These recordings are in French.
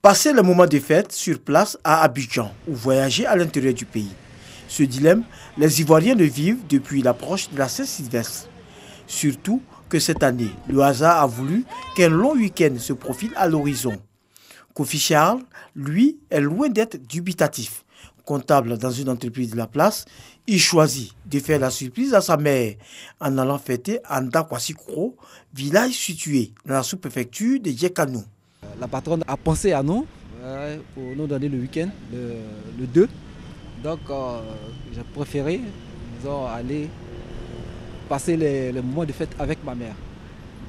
Passer le moment de fête sur place à Abidjan ou voyager à l'intérieur du pays. Ce dilemme, les Ivoiriens le vivent depuis l'approche de la Saint-Sylvestre. Surtout que cette année, le hasard a voulu qu'un long week-end se profile à l'horizon. Kofi Charles, lui, est loin d'être dubitatif. Comptable dans une entreprise de la place, il choisit de faire la surprise à sa mère en allant fêter à Ndakwasikro, village situé dans la sous-préfecture de Djekanou. La patronne a pensé à nous pour nous donner le week-end, le 2. Donc j'ai préféré aller passer les moments de fête avec ma mère.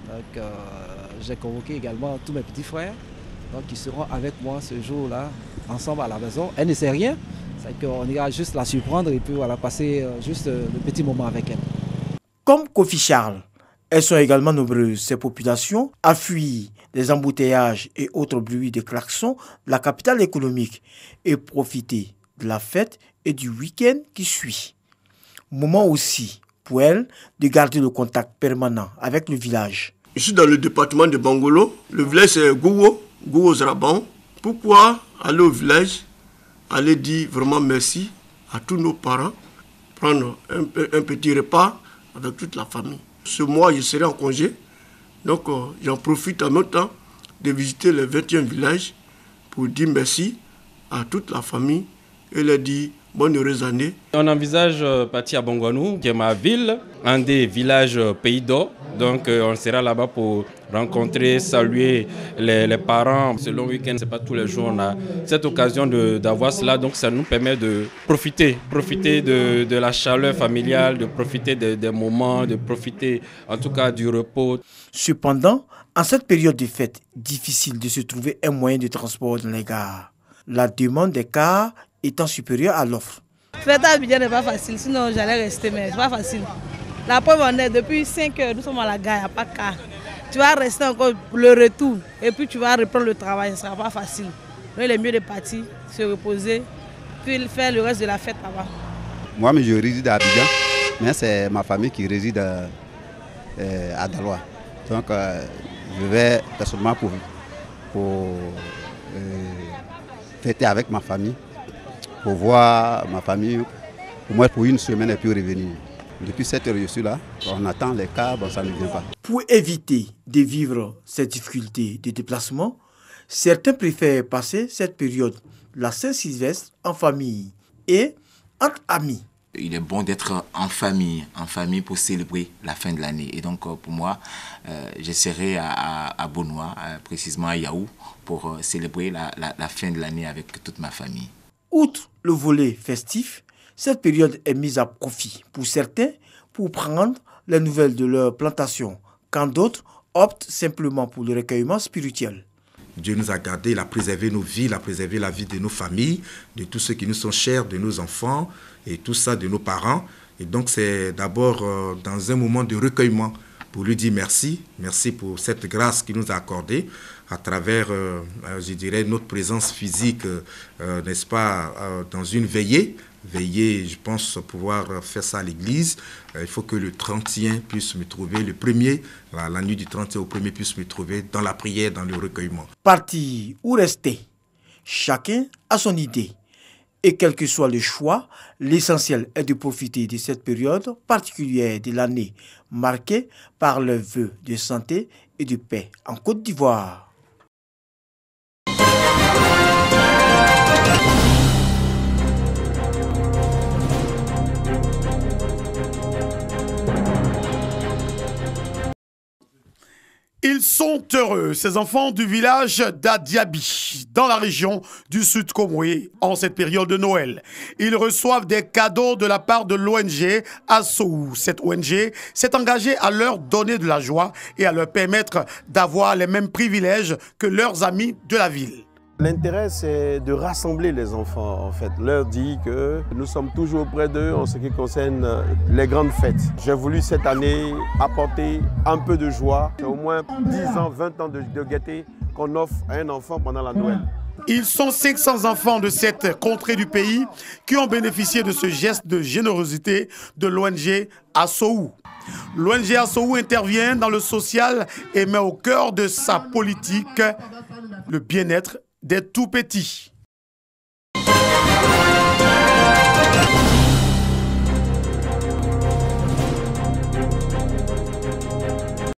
Donc j'ai convoqué également tous mes petits frères qui seront avec moi ce jour-là, ensemble à la maison. Elle ne sait rien, c'est qu'on ira juste la surprendre et puis voilà, passer juste le petit moment avec elle. Comme Kofi Charles, elles sont également nombreuses, ces populations, à fuir les embouteillages et autres bruits de klaxons de la capitale économique et profiter de la fête et du week-end qui suit. Moment aussi pour elles de garder le contact permanent avec le village. Je suis dans le département de Bangolo. Le village c'est Gouwo Zraban. Pourquoi aller au village, aller dire vraiment merci à tous nos parents, prendre un petit repas avec toute la famille. Ce mois, je serai en congé, donc j'en profite en même temps de visiter le 20e village pour dire merci à toute la famille et leur dire bonne heureuse année. On envisage partir à Bongouanou, qui est ma ville, un des villages Pays d'Or. Donc on sera là-bas pour rencontrer, saluer les parents. Ce long week-end, ce n'est pas tous les jours on a cette occasion d'avoir cela. Donc ça nous permet de profiter de la chaleur familiale, de profiter des moments, de profiter en tout cas du repos. Cependant, en cette période de fête, difficile de se trouver un moyen de transport dans les gares. La demande des cars étant supérieure à l'offre. Fête à Abidjan n'est pas facile, sinon j'allais rester, mais c'est pas facile. La preuve en est, depuis 5 heures, nous sommes à la gare, il n'y a pas de car. Tu vas rester encore le retour et puis tu vas reprendre le travail, ce ne sera pas facile. Donc il est mieux de partir, se reposer, puis faire le reste de la fête là-bas. Moi, je réside à Abidjan, mais c'est ma famille qui réside à Daloa. Donc je vais personnellement pour fêter avec ma famille, pour voir ma famille, au moins pour une semaine et puis revenir. Depuis 7 heures, je suis là, on attend les cars, ça ne vient pas. Pour éviter de vivre ces difficultés de déplacement, certains préfèrent passer cette période, la Saint-Sylvestre, en famille et entre amis. Il est bon d'être en famille pour célébrer la fin de l'année. Et donc pour moi, je serai à Bonois, précisément à Yaou, pour célébrer la fin de l'année avec toute ma famille. Outre le volet festif, cette période est mise à profit pour certains pour prendre les nouvelles de leur plantation, quand d'autres optent simplement pour le recueillement spirituel. Dieu nous a gardés, il a préservé nos vies, il a préservé la vie de nos familles, de tous ceux qui nous sont chers, de nos enfants et tout ça, de nos parents. Et donc c'est d'abord dans un moment de recueillement pour lui dire merci, merci pour cette grâce qu'il nous a accordée à travers, je dirais, notre présence physique, n'est-ce pas, dans une veillée, je pense pouvoir faire ça à l'église. Il faut que le 31 puisse me trouver, le premier, la nuit du 31 au premier puisse me trouver dans la prière, dans le recueillement. Partir ou rester, chacun a son idée. Et quel que soit le choix, l'essentiel est de profiter de cette période particulière de l'année, marquée par le vœu de santé et de paix en Côte d'Ivoire. Ils sont heureux, ces enfants du village d'Adiaby, dans la région du Sud Komoué, en cette période de Noël. Ils reçoivent des cadeaux de la part de l'ONG Assou. Cette ONG s'est engagée à leur donner de la joie et à leur permettre d'avoir les mêmes privilèges que leurs amis de la ville. L'intérêt, c'est de rassembler les enfants, en fait. Leur dire que nous sommes toujours auprès d'eux en ce qui concerne les grandes fêtes. J'ai voulu cette année apporter un peu de joie. C'est au moins 10 ans, 20 ans de gaieté qu'on offre à un enfant pendant la Noël. Ils sont 500 enfants de cette contrée du pays qui ont bénéficié de ce geste de générosité de l'ONG Assou. L'ONG Assou intervient dans le social et met au cœur de sa politique le bien-être des tout petits.